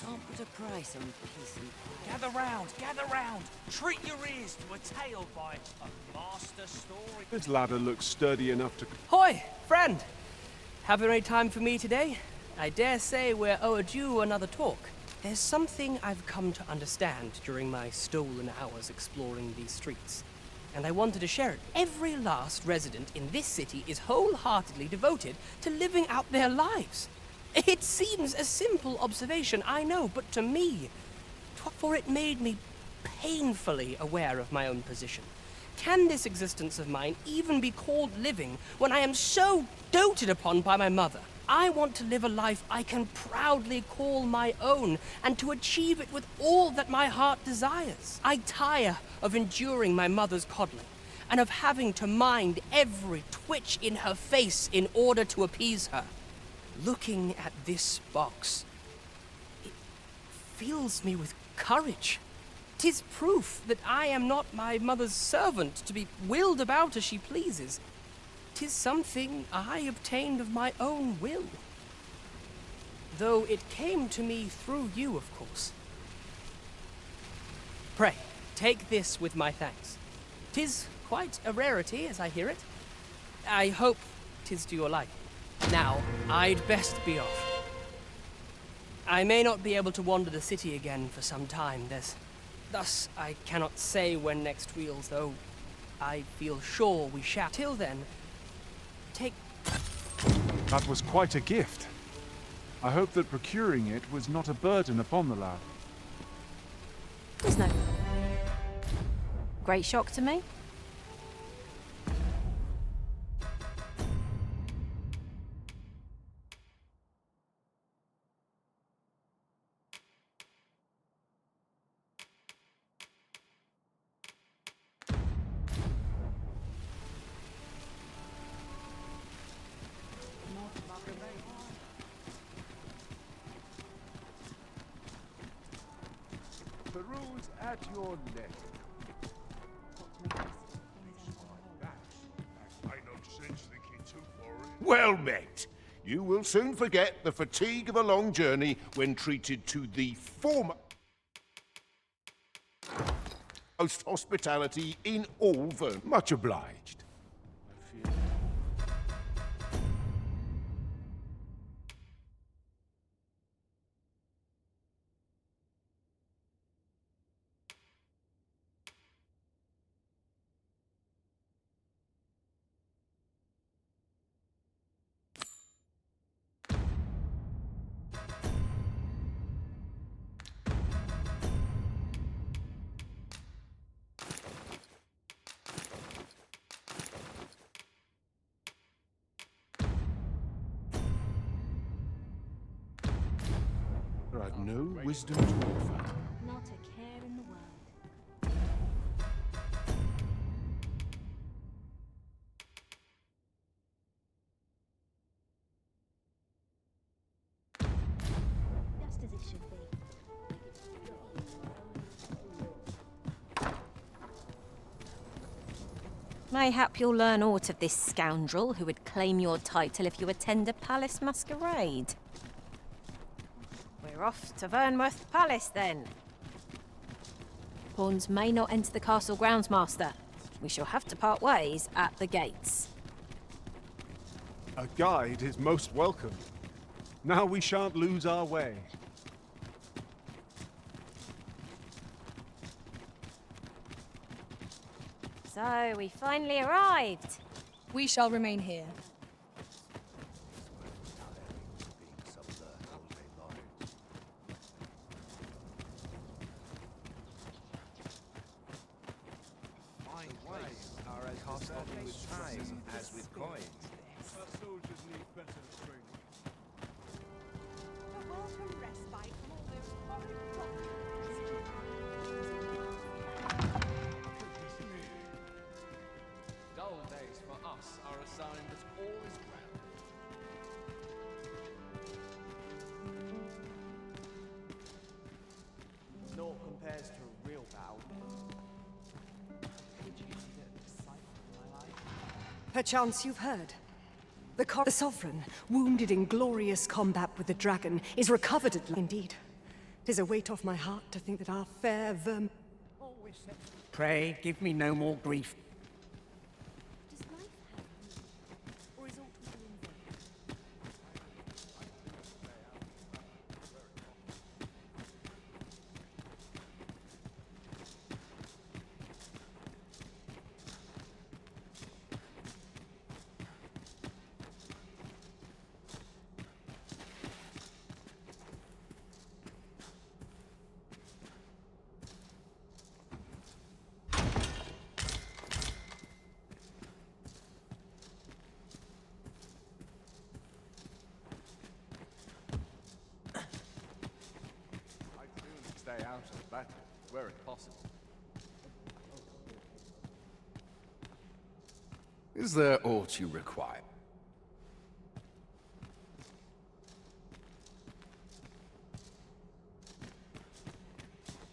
Can't put a price on peace and Gather round! Treat your ears to a tale by a master story. This ladder looks sturdy enough to... Hoi, friend! Having any time for me today? I dare say we're overdue another talk. There's something I've come to understand during my stolen hours exploring these streets, and I wanted to share it. Every last resident in this city is wholeheartedly devoted to living out their lives. It seems a simple observation, I know, but to me, for it made me painfully aware of my own position. Can this existence of mine even be called living when I am so doted upon by my mother? I want to live a life I can proudly call my own, and to achieve it with all that my heart desires. I tire of enduring my mother's coddling, and of having to mind every twitch in her face in order to appease her. Looking at this box, it fills me with courage. 'Tis proof that I am not my mother's servant to be willed about as she pleases. 'Tis something I obtained of my own will. Though it came to me through you, of course. Pray, take this with my thanks. 'Tis quite a rarity, as I hear it. I hope 'tis to your liking. Now, I'd best be off. I may not be able to wander the city again for some time. Thus, I cannot say when next wheels, though I feel sure we shall. Till then, take... That was quite a gift. I hope that procuring it was not a burden upon the lad. There's no... Great shock to me. Peruse at your left. Well met. You will soon forget the fatigue of a long journey when treated to the foremost hospitality in all Vern. Much obliged. I've no wisdom to offer. Not a care in the world. Just as it should be. Mayhap you'll learn aught of this scoundrel who would claim your title if you attend a palace masquerade. We're off to Vernworth Palace, then. Pawns may not enter the castle grounds, Master. We shall have to part ways at the gates. A guide is most welcome. Now we shan't lose our way. So, we finally arrived. We shall remain here. As with coins. Our soldiers need better training. A welcome respite from all those horrid Dull days for us are a sign that all is well. Naught compares to a real battle. Perchance you've heard. The Sovereign, wounded in glorious combat with the dragon, is recovered at indeed. 'Tis a weight off my heart to think that our fair verm... Pray, give me no more grief. Stay out of battle, were it possible. Is there aught you require?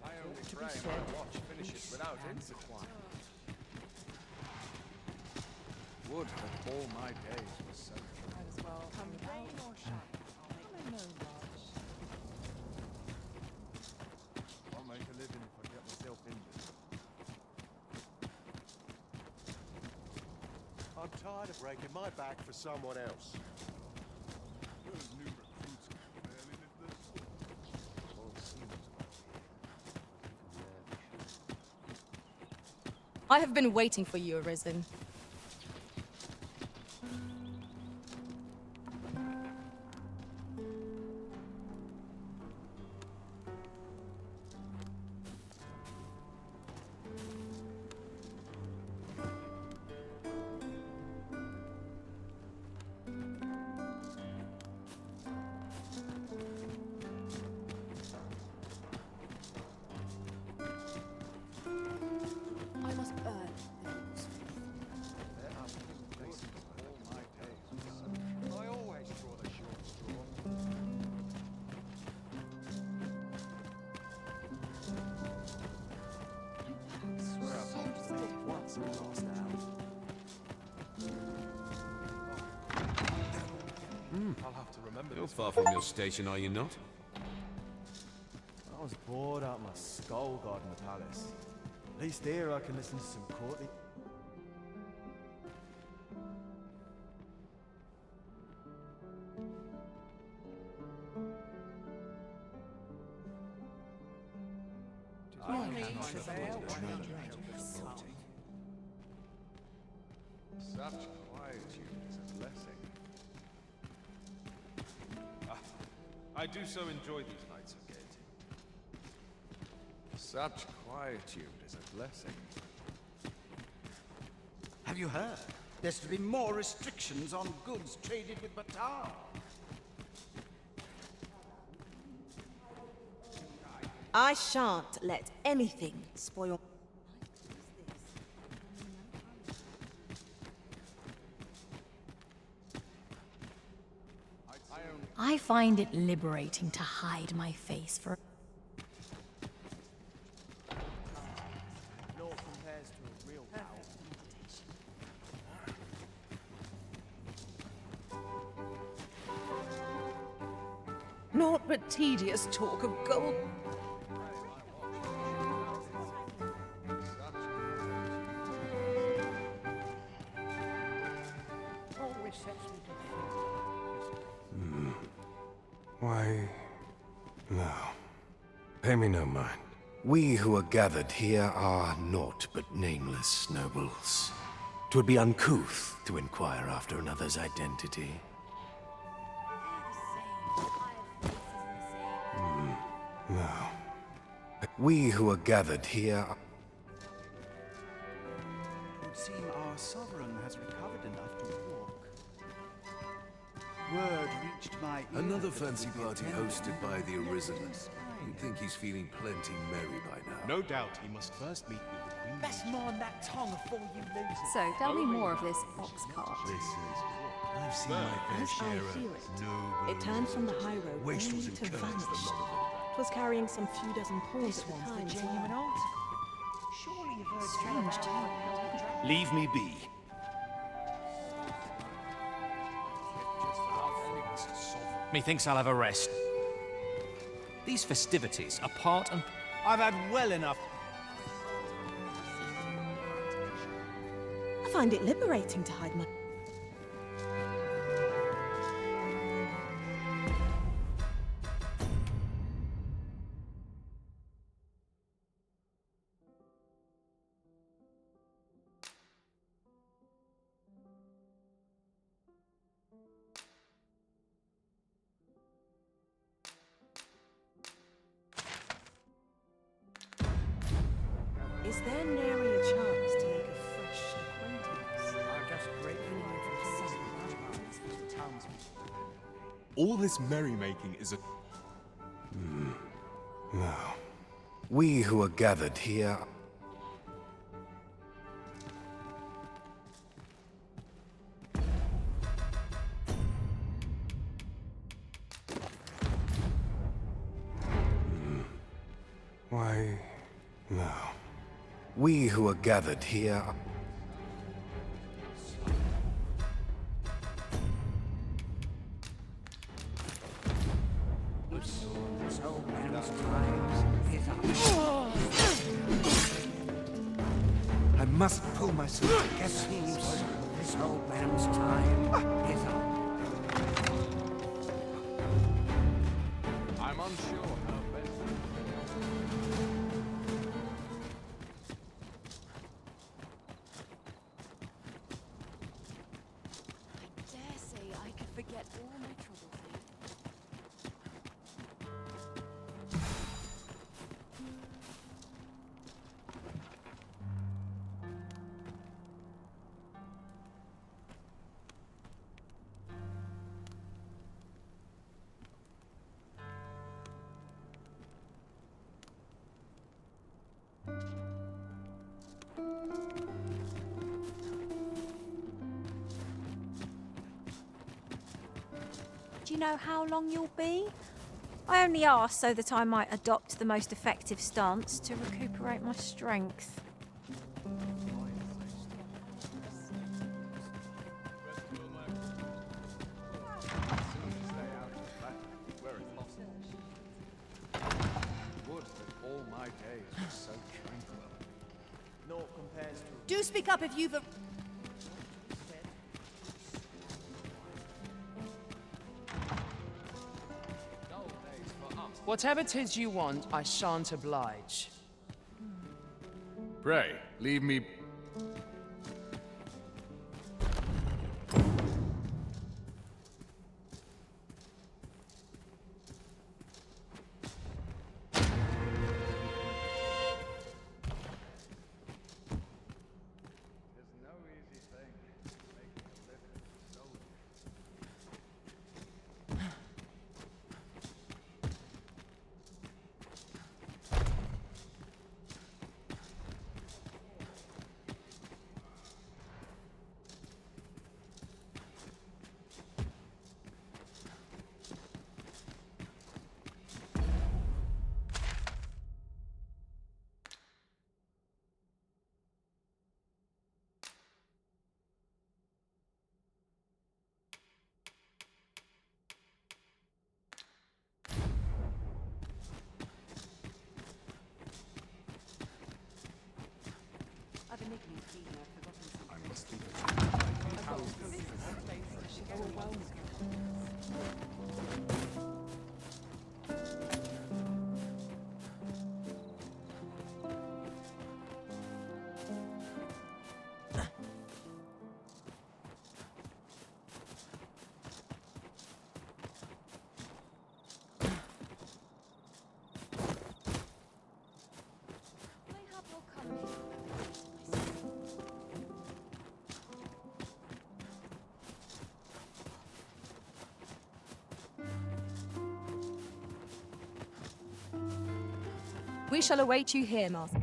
I only pray my watch finishes without incident. Would that all my days were so. Might as well come rain or shine. I'll make no rush. I'll make a living if I get myself injured. I'm tired of breaking my back for someone else. Those new recruits can barely lift their foot. Well, it seems I have been waiting for you, Arisen. I must earn the people's faith. There are places all my days were so. I always draw the short straw. Swear I've not played once and lost out. I'll have to remember You're this. far from your station, are you not? I was bored out my skull guard in the palace. At least here I can listen to some courtly. Such quietude is a blessing. I do so enjoy these nights of gaiety. Such quietude is a blessing. Have you heard? There's to be more restrictions on goods traded with Batar. I shan't let anything spoil... I find it liberating to hide my face for... Naught compares to a real battle. Naught but tedious talk of gold... Always sets me to Why, no. Pay me no mind. We who are gathered here are naught but nameless nobles. 'Twould be uncouth to inquire after another's identity. No. We who are gathered here are... It would seem our sovereign has recovered enough to walk. Word reached my ear. Another that fancy it would be party attended hosted by the Arisen. Spine. You'd think he's feeling plenty merry by now. no doubt he must first meet with the Queen. Best mind that tongue before you lose it. So, tell me more of this ox cart. I've seen my fair As I share hear of it, noble it turned from the high road waste was only to encouraged, the vanish. lot of them. 'Twas carrying some few dozen pawns at the time. as well. article. Surely you've heard Strange to hear. Leave me be. Methinks I'll have a rest. These festivities are part and... I've had well enough. I find it liberating to hide my... Is there nary a chance to make a fresh acquaintance? I'm just grateful for the townspeople. All this merrymaking is a... No. We who are gathered here... Why... No. We who are gathered here... I must pull myself together. Seems this old man's time is up. I'm unsure how best. I dare say I could forget all my troubles here. Do you know how long you'll be? I only asked so that I might adopt the most effective stance to recuperate my strength. Would that all my days were so tranquil. Naught compares to... Do speak up if you've... Whatever 'tis you want, I shan't oblige. Pray, leave me... I've a niggling feeling I've forgotten something. I must be... Mayhap I'll come here and myself. We shall await you here, Master.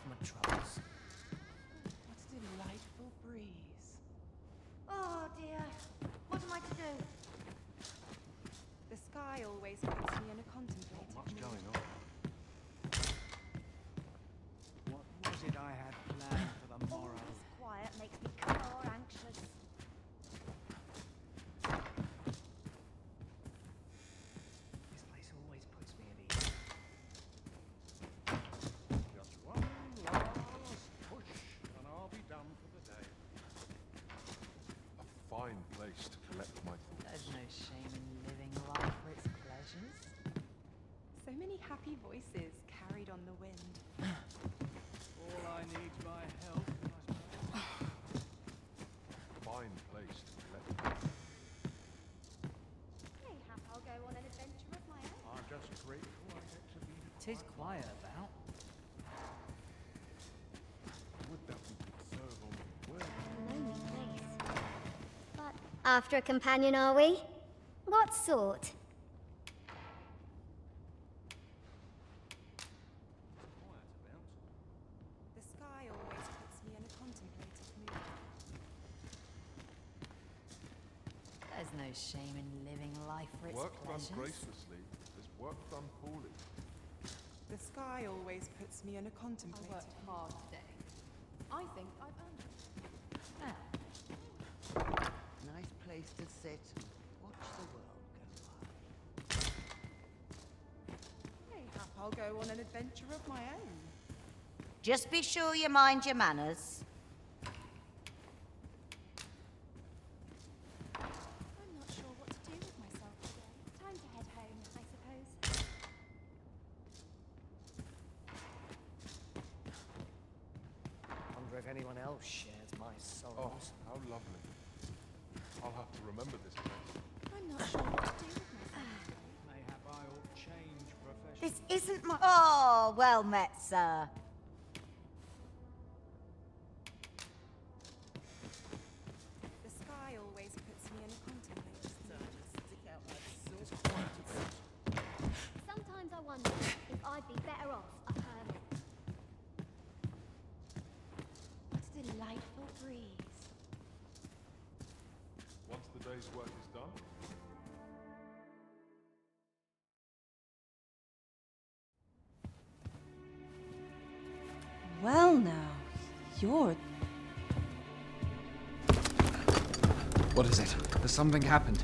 my troubles. What a delightful breeze. Oh dear. What am I to do? The sky always puts me in a contemplative What's mood. going on? What was it I had planned for the All morrow? this quiet makes me more anxious. This place always puts me at ease. Just one last push, and I'll be done for the day. A fine place to collect my thoughts. There's no shame in living life for its pleasures. So many happy voices carried on the wind. All I need's my help, I suppose. Fine place to collect my thoughts. Mayhap I'll go on an adventure of my own. I'm just grateful I get to be. Tis quiet about. Would that we could serve on the word. Lonely place. But after a companion, are we? What sort? The sky always puts me in a contemplative mood. There's no shame in living life for its Work done pleasures. gracelessly is work done poorly. The sky always puts me in a contemplative mood. hard today. I think I've earned it. Nice place to sit and watch the world go by. Mayhap I'll go on an adventure of my own. Just be sure you mind your manners. I'm not sure what to do with myself today. Time to head home, I suppose. Wonder if anyone else shares my Oh, sorrows. how lovely. I'll have to remember this place. I'm not sure what to do with myself. Mayhap I ought change profession. This isn't my. Oh, well met, sir. The sky always puts me in a contemplative mood. Sometimes I wonder if I'd be better off a hermit. What a delightful breeze. Once the day's work is done, Well now, you're... What is it? Has something happened?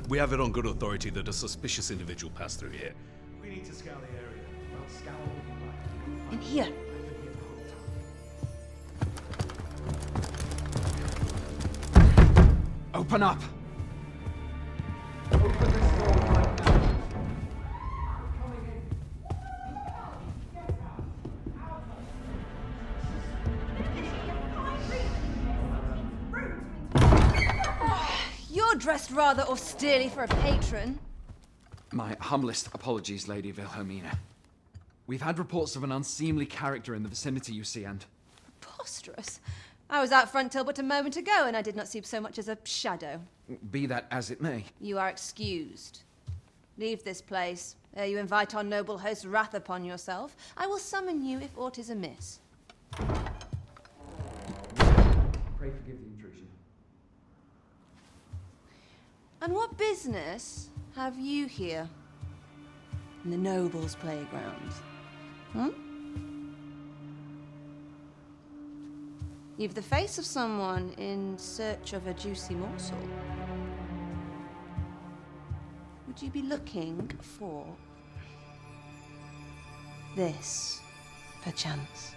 We have it on good authority that a suspicious individual passed through here. We need to scour the area. Well, scour what you like. In here. I've been here the whole time. Open up! Open this door right now. Coming in. You're dressed rather austerely for a patron. My humblest apologies, Lady Wilhelmina. We've had reports of an unseemly character in the vicinity, you see, and... Preposterous. I was out front till but a moment ago, and I did not see so much as a shadow. Be that as it may. You are excused. Leave this place, ere you invite our noble host's wrath upon yourself. I will summon you if aught is amiss. Pray forgive the intrusion. And what business have you here? In the nobles' playgrounds? Hmm? You've the face of someone in search of a juicy morsel. Would you be looking for this, perchance?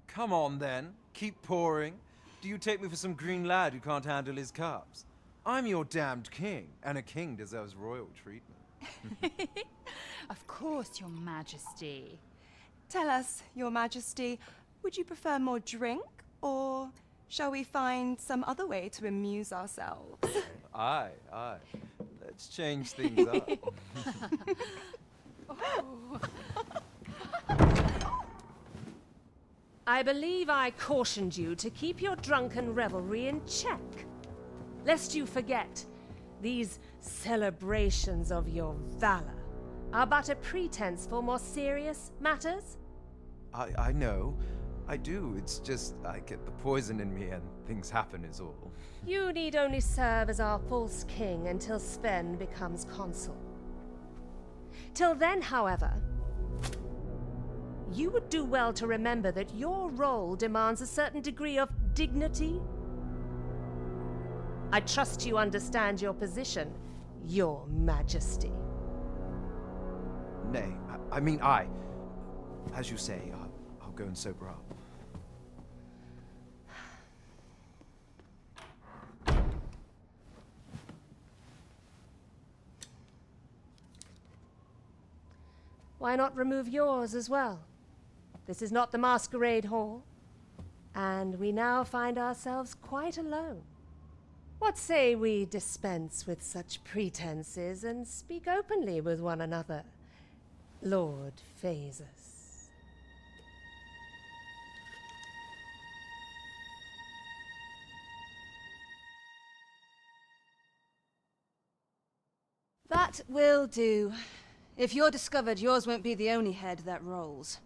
Come on, then. Keep pouring. Do you take me for some green lad who can't handle his cups? I'm your damned king, and a king deserves royal treatment. Of course, Your Majesty. Tell us, Your Majesty, would you prefer more drink, or shall we find some other way to amuse ourselves? Aye, aye. Let's change things up. I believe I cautioned you to keep your drunken revelry in check, lest you forget these celebrations of your valor are but a pretense for more serious matters? I know. I do. It's just I get the poison in me and things happen is all. You need only serve as our false king until Sven becomes consul. Till then, however, you would do well to remember that your role demands a certain degree of dignity. I trust you understand your position, Your Majesty. Nay, as you say, I'll go and sober up. Why not remove yours as well? This is not the masquerade hall, and we now find ourselves quite alone. What say we dispense with such pretenses and speak openly with one another, Lord Phasus? That will do. If you're discovered, yours won't be the only head that rolls.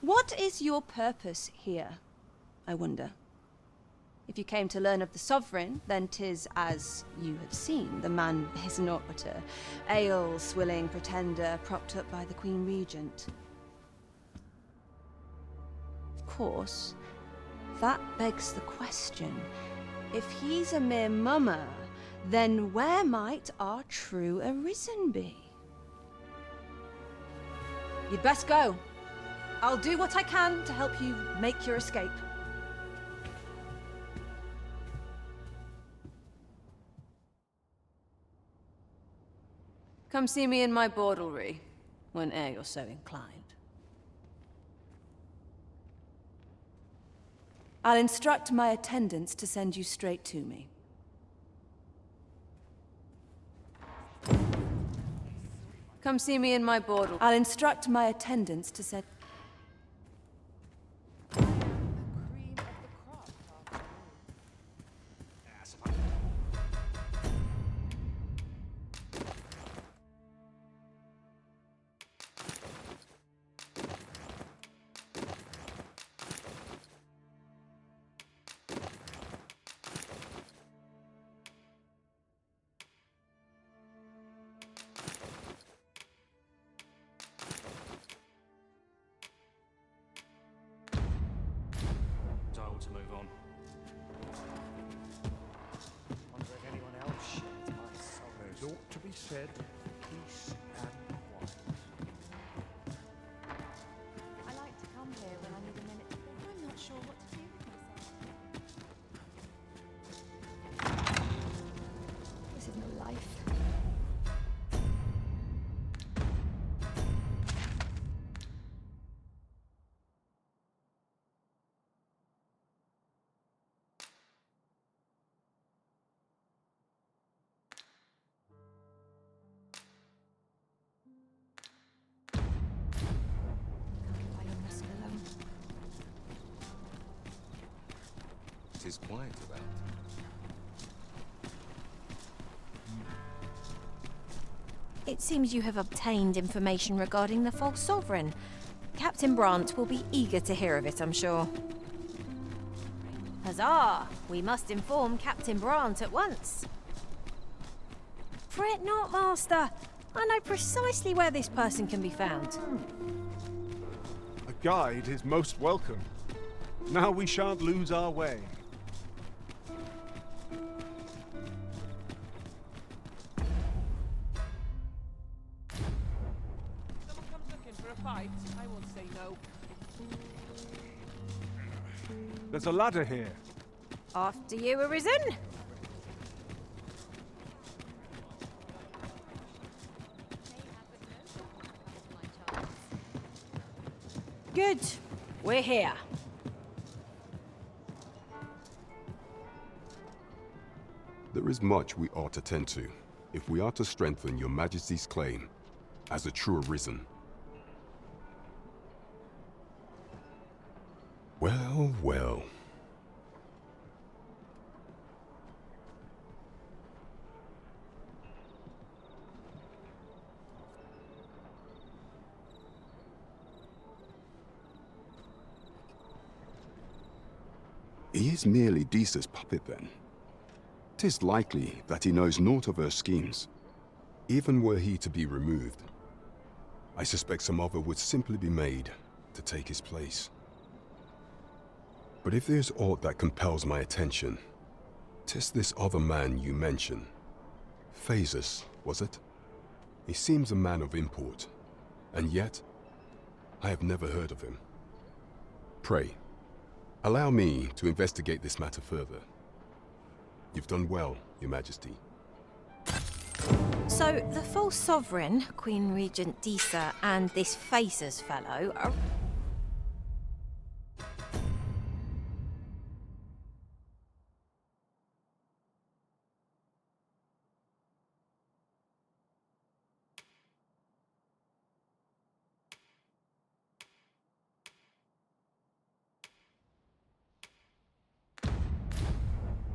What is your purpose here, I wonder? If you came to learn of the Sovereign, then 'tis as you have seen. The man is naught but a ale-swilling pretender propped up by the Queen Regent. Of course, that begs the question. If he's a mere mummer, then where might our true Arisen be? You'd best go. I'll do what I can to help you make your escape. Come see me in my bordlery, whene'er you're so inclined. I'll instruct my attendants to send you straight to me. Come see me in my bordel. I'll instruct my attendants to send... To move on. Wonder if anyone else shares my sorrows. There's ought to be said for peace and quiet. I like to come here when I need a minute to think. I'm not sure what to do with myself. This is no life. It is quiet about. It seems you have obtained information regarding the false sovereign. Captain Brant will be eager to hear of it, I'm sure. Huzzah! We must inform Captain Brant at once. Fret not, Master. I know precisely where this person can be found. A guide is most welcome. Now we shan't lose our way. Someone comes looking for a fight, I won't say no. There's a ladder here. After you, Arisen. Good. We're here. There is much we ought to tend to, if we are to strengthen your Majesty's claim as a true Arisen. Well, well. He is merely Disa's puppet then. 'Tis likely that he knows naught of her schemes. Even were he to be removed, I suspect some other would simply be made to take his place. But if there's aught that compels my attention, 'tis this other man you mention. Phases, was it? He seems a man of import, and yet I have never heard of him. Pray, allow me to investigate this matter further. You've done well, Your Majesty. So, the false sovereign, Queen Regent Disa, and this Phasers fellow are...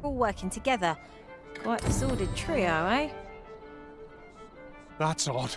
all working together. Quite the sordid trio, eh? That's odd.